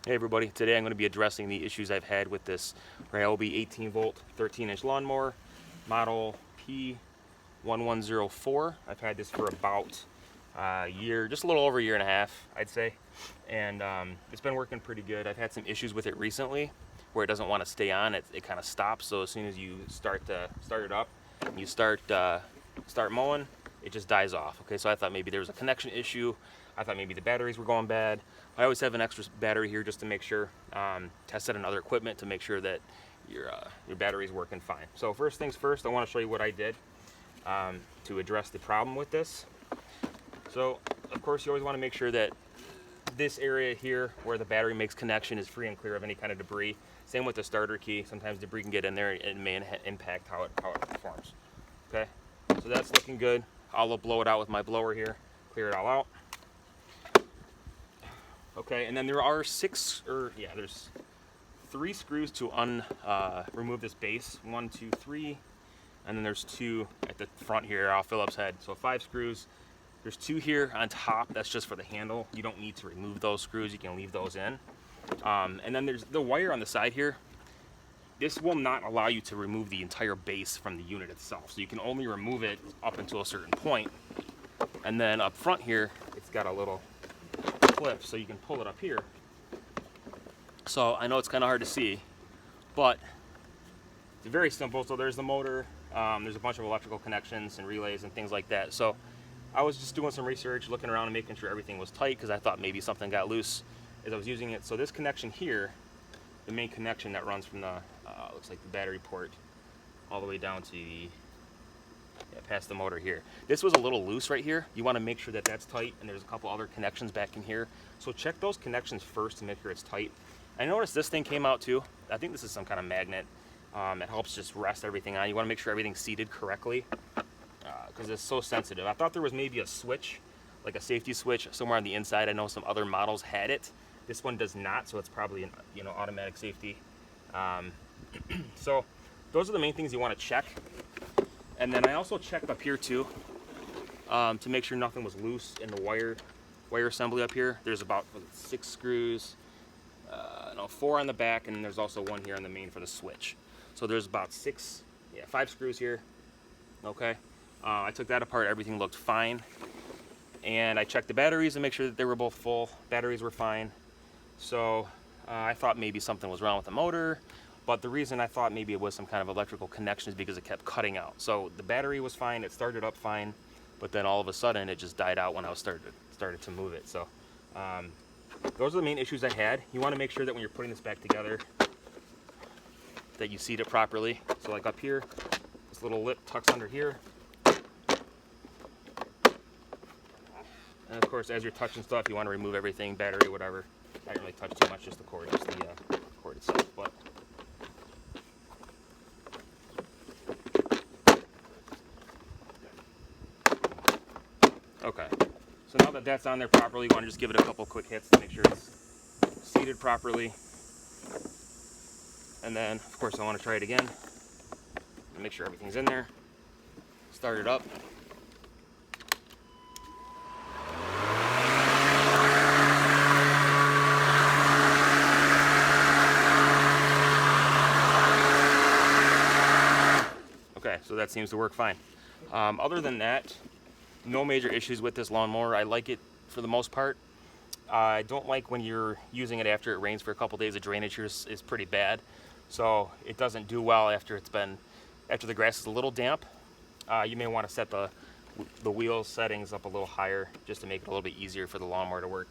Hey everybody, today I'm going to be addressing the issues I've had with this Ryobi 18 volt 13-inch lawnmower model P1104. I've had this for about a year, just a little over a year and a half, I'd say, and it's been working pretty good. I've had some issues with it recently where it doesn't want to stay on. It kind of stops, so as soon as you start it up and you start mowing, it just dies off. Okay, so I thought maybe there was a connection issue. I thought maybe the batteries were going bad. I always have an extra battery here just to make sure. Tested on other equipment to make sure that your battery's working fine. So first things first, I want to show you what I did to address the problem with this. So of course you always want to make sure that this area here where the battery makes connection is free and clear of any kind of debris. Same with the starter key. Sometimes debris can get in there and it may impact how it performs. Okay, so that's looking good. I'll blow it out with my blower here, clear it all out. Okay, and then there are there's 3 screws to remove this base. 1, 2, 3, and then there's 2 at the front here off Phillips head. So 5 screws. There's 2 here on top. That's just for the handle. You don't need to remove those screws. You can leave those in. And then there's the wire on the side here. This will not allow you to remove the entire base from the unit itself. So you can only remove it up until a certain point. And then up front here, it's got a little clip, so you can pull it up here. So I know it's kind of hard to see, but it's very simple. So there's the motor, there's a bunch of electrical connections and relays and things like that. So I was just doing some research, looking around and making sure everything was tight because I thought maybe something got loose as I was using it. So this connection here, the main connection that runs from the looks like the battery port all the way down to the past the motor here. This was a little loose right here. You want to make sure that that's tight, and there's a couple other connections back in here. So check those connections first to make sure it's tight. I noticed this thing came out too. I think this is some kind of magnet. It helps just rest everything on. You want to make sure everything's seated correctly because it's so sensitive. I thought there was maybe a switch, like a safety switch somewhere on the inside. I know some other models had it. This one does not, so it's probably an automatic safety. So those are the main things you want to check. And then I also checked up here too to make sure nothing was loose in the wire assembly up here. There's about 6 screws, 4 on the back, and there's also 1 here on the main for the switch. So there's about 5 screws here. Okay, I took that apart. Everything looked fine, and I checked the batteries to make sure that they were both full. Batteries were fine. So I thought maybe something was wrong with the motor. But the reason I thought maybe it was some kind of electrical connection is because it kept cutting out. So the battery was fine, it started up fine, but then all of a sudden it just died out when I started to move it. So those are the main issues I had. You want to make sure that when you're putting this back together that you seat it properly. So like up here, this little lip tucks under here. And of course, as you're touching stuff, you want to remove everything, battery, whatever. I didn't really touch too much, just the cord, just the cord itself. But okay, so now that that's on there properly, you want to just give it a couple quick hits to make sure it's seated properly. And then, of course, I want to try it again. Make sure everything's in there. Start it up. Okay, so that seems to work fine. Other than that, no major issues with this lawnmower. I like it for the most part. I don't like when you're using it after it rains for a couple days. The drainage here is pretty bad, so it doesn't do well after the grass is a little damp. You may want to set the wheel settings up a little higher just to make it a little bit easier for the lawnmower to work.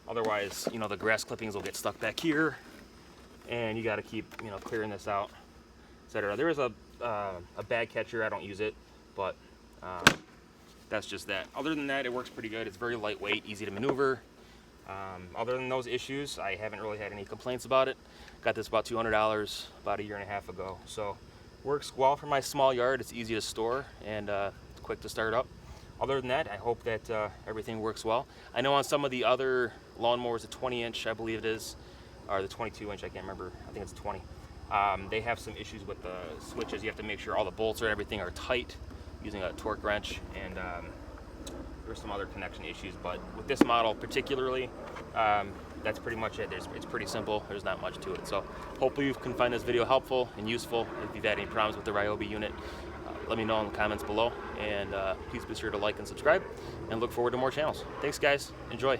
Otherwise, the grass clippings will get stuck back here, and you got to keep clearing this out, etc. There is a bag catcher. I don't use it, but that's just that. Other than that, it works pretty good. It's very lightweight, easy to maneuver. Other than those issues, I haven't really had any complaints about it. Got this about $200 about a year and a half ago. So works well for my small yard. It's easy to store and quick to start up. Other than that, I hope that everything works well. I know on some of the other lawnmowers, the 20-inch, I believe it is, or the 22-inch, I can't remember. I think it's 20. They have some issues with the switches. You have to make sure all the bolts or everything are tight using a torque wrench, and there's some other connection issues. But with this model particularly, that's pretty much it. It's pretty simple. There's not much to it. So hopefully you can find this video helpful and useful. If you've had any problems with the Ryobi unit, let me know in the comments below. And please be sure to like and subscribe, and look forward to more channels. Thanks, guys. Enjoy.